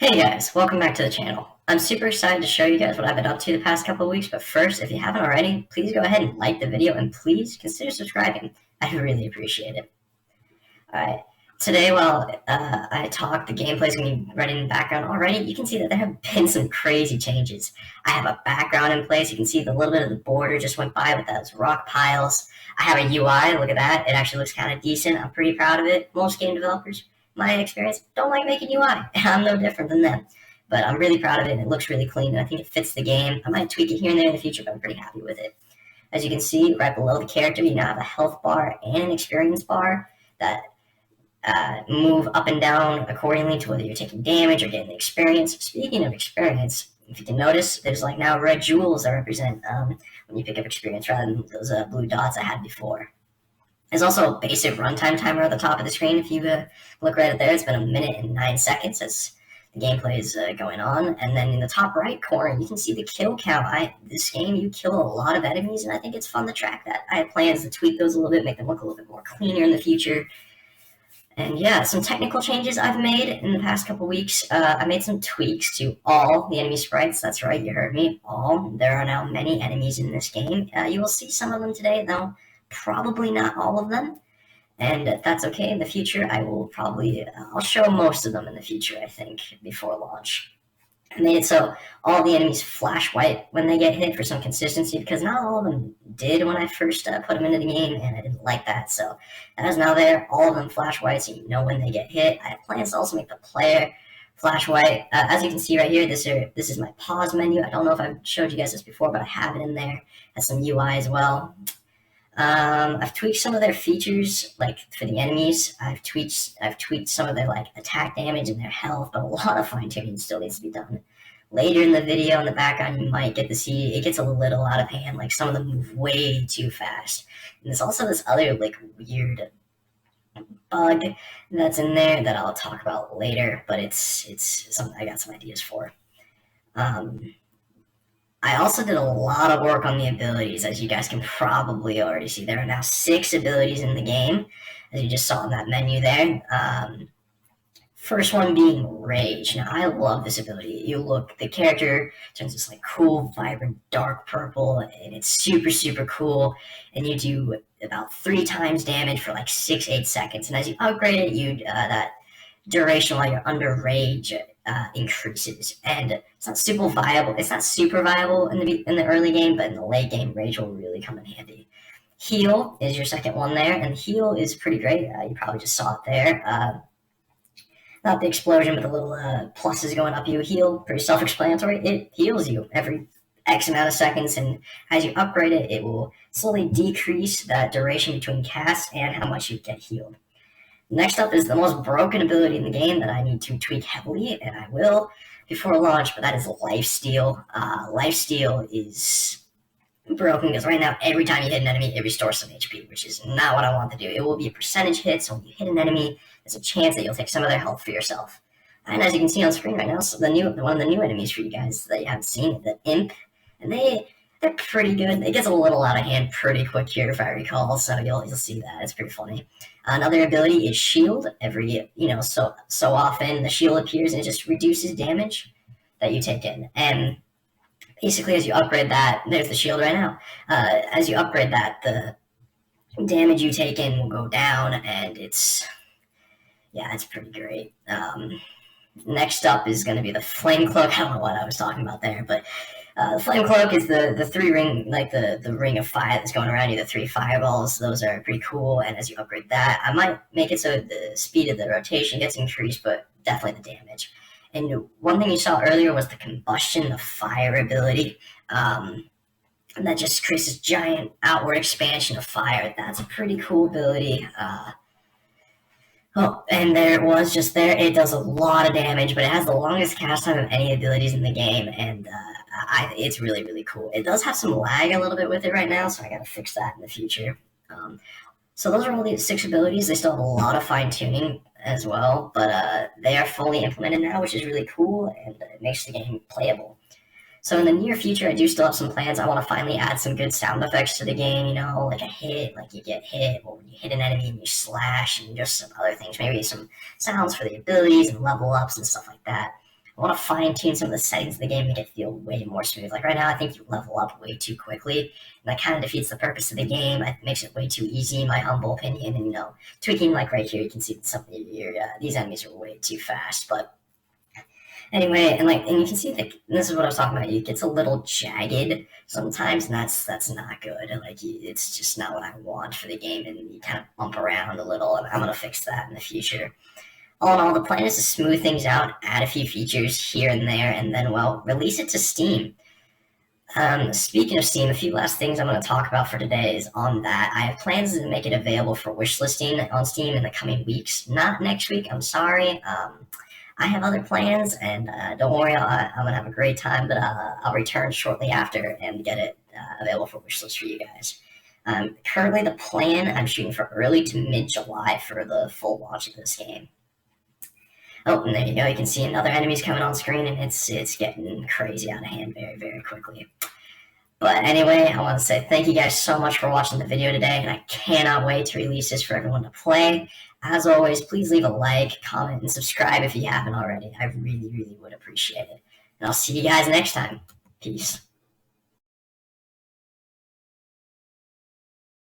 Hey guys, welcome back to the channel. I'm super excited to show you guys what I've been up to the past couple of weeks, but first, if you haven't already, please go ahead and like the video and please consider subscribing. I'd really appreciate it. Alright, today while I talk, the gameplay is going to be running in the background already. You can see that there have been some crazy changes. I have a background in place. You can see the little bit of the border just went by with those rock piles. I have a UI, look at that. It actually looks kind of decent. I'm pretty proud of it. Most game developers, my experience, don't like making UI. I'm no different than them. But I'm really proud of it, and it looks really clean, and I think it fits the game. I might tweak it here and there in the future, but I'm pretty happy with it. As you can see, right below the character, you now have a health bar and an experience bar that move up and down accordingly to whether you're taking damage or getting experience. Speaking of experience, if you can notice, there's like now red jewels that represent when you pick up experience rather than those blue dots I had before. There's also a basic runtime timer at the top of the screen. If you look right at there, it's been 1 minute and 9 seconds as the gameplay is going on. And then in the top right corner, you can see the kill count. This game, you kill a lot of enemies, and I think it's fun to track that. I have plans to tweak those a little bit, make them look a little bit more cleaner in the future. And yeah, some technical changes I've made in the past couple weeks. I made some tweaks to all the enemy sprites. That's right, you heard me, all. There are now many enemies in this game. You will see some of them today, though probably not all of them. And that's okay. In the future, I'll show most of them in the future, I think, before launch. I made it so all the enemies flash white when they get hit for some consistency, because not all of them did when I first put them into the game, and I didn't like that. So that is now there. All of them flash white, so you know when they get hit. I have plans to also make the player flash white. As you can see right here, this is my pause menu. I don't know if I've showed you guys this before, but I have it in there. Has some UI as well. I've tweaked some of their features, like for the enemies. I've tweaked some of their like attack damage and their health, but a lot of fine tuning still needs to be done. Later in the video, in the background, you might get to see it gets a little out of hand. Like some of them move way too fast. And there's also this other like weird bug that's in there that I'll talk about later, but it's something I got some ideas for. I also did a lot of work on the abilities, as you guys can probably already see. There are now 6 abilities in the game, as you just saw in that menu there. First one being Rage. Now, I love this ability. The character turns this like cool, vibrant, dark purple, and it's super, super cool. And you do about 3 times damage for like 6-8 seconds. And as you upgrade it, that duration while you're under Rage increases, and it's not super viable. It's not super viable in the early game, but in the late game, Rage will really come in handy. Heal is your second one there, and Heal is pretty great. You probably just saw it there. Not the explosion, but the little pluses going up. You heal, pretty self-explanatory. It heals you every X amount of seconds, and as you upgrade it, it will slowly decrease that duration between casts and how much you get healed. Next up is the most broken ability in the game that I need to tweak heavily, and I will before launch, but that is Lifesteal. Lifesteal is broken because right now every time you hit an enemy, it restores some HP, which is not what I want to do. It will be a percentage hit, so when you hit an enemy, there's a chance that you'll take some of their health for yourself. And as you can see on screen right now, so one of the new enemies for you guys that you haven't seen, the Imp, and they're pretty good. It gets a little out of hand pretty quick here, if I recall, so you'll see that. It's pretty funny. Another ability is Shield. Every, so often the shield appears and it just reduces damage that you take in. And basically as you upgrade that, there's the shield right now. As you upgrade that, the damage you take in will go down, and it's pretty great. Next up is going to be the Flame Cloak. I don't know what I was talking about there, but the Flame Cloak is the 3 ring, like the ring of fire that's going around you, the 3 fireballs. Those are pretty cool, and as you upgrade that, I might make it so the speed of the rotation gets increased, but definitely the damage. And one thing you saw earlier was the Combustion of Fire ability. And that just creates this giant outward expansion of fire. That's a pretty cool ability. And there it was just there. It does a lot of damage, but it has the longest cast time of any abilities in the game, and it's really, really cool. It does have some lag a little bit with it right now, so I gotta fix that in the future. So those are all the 6 abilities. They still have a lot of fine-tuning as well, but they are fully implemented now, which is really cool, and it makes the game playable. So in the near future, I do still have some plans. I want to finally add some good sound effects to the game, like a hit, like you get hit, or when you hit an enemy and you slash, and just some other things. Maybe some sounds for the abilities and level ups and stuff like that. I want to fine tune some of the settings of the game, make it feel way more smooth. Like right now, I think you level up way too quickly, and that kind of defeats the purpose of the game. It makes it way too easy, in my humble opinion. And tweaking like right here, you can see that some of these enemies are way too fast. But anyway, and you can see that this is what I was talking about. It gets a little jagged sometimes, and that's not good. It's just not what I want for the game, and you kind of bump around a little. And I'm gonna fix that in the future. All in all, the plan is to smooth things out, add a few features here and there, and then, well, release it to Steam. Speaking of Steam, a few last things I'm going to talk about for today is on that. I have plans to make it available for wishlisting on Steam in the coming weeks. Not next week, I'm sorry. I have other plans, and don't worry, I'm going to have a great time, but I'll return shortly after and get it available for wishlist for you guys. Currently, the plan, I'm shooting for early to mid-July for the full launch of this game. Oh, and there you go. You can see another enemy's coming on screen, and it's getting crazy out of hand very, very quickly. But anyway, I want to say thank you guys so much for watching the video today, and I cannot wait to release this for everyone to play. As always, please leave a like, comment, and subscribe if you haven't already. I really, really would appreciate it. And I'll see you guys next time. Peace.